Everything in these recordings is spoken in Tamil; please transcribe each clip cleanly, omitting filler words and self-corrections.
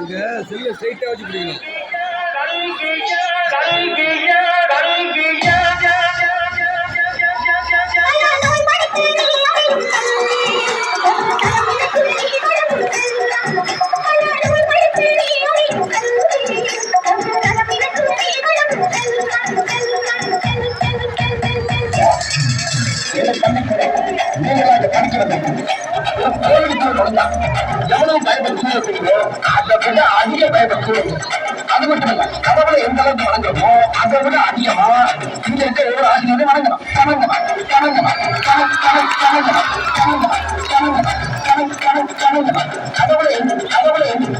இருக்கு செல்ல ஸ்ட்ரைட்டா வச்சு பிடிக்கணும். எவ்வளவு பயன்படுத்தி அதை விட அதிக பயன்படுத்தி அது மட்டும் இல்ல கடவுளை எந்த அளவுக்கு வணங்குறோமோ அதை விட அதிகமா இங்க இருக்க ஒவ்வொரு ஆசிரியரை வணங்கணும்.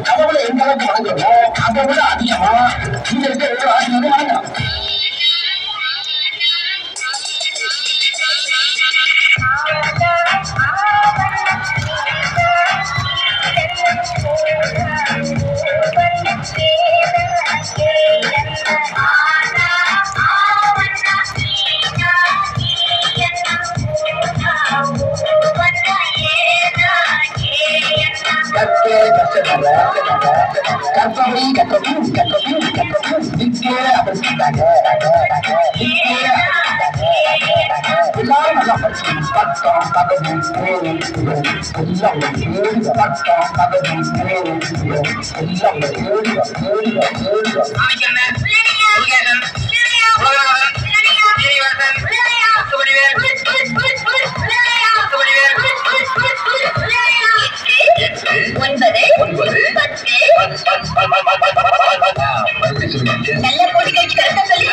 கடவுளை எந்த அளவுக்கு வணங்குறோமோ அதை விட அதிகமா இங்க இருக்க ஒவ்வொரு ஆசிரியரை வணங்கணும். நல்ல போட்டிக்கு கரெக்டா சொல்லி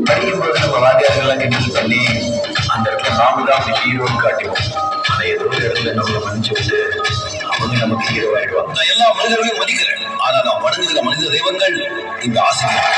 படிக்கும்போது நம்ம வாத்தியார்கள்லாம் கிண்டல் பண்ணி அந்த இடத்துல நாம தான் ஹீரோன்னு காட்டுவோம். ஆனா ஏதோ ஒரு இடத்துல நம்மளை மன்னிச்சு விட்டு அவங்க நமக்கு ஹீரோ ஆயிடுவாங்க. நான் எல்லா மனிதர்களையும் மதிக்கிறேன். ஆனா நான் வணங்குகிற மனித தெய்வங்கள் இந்த ஆசிரியர்.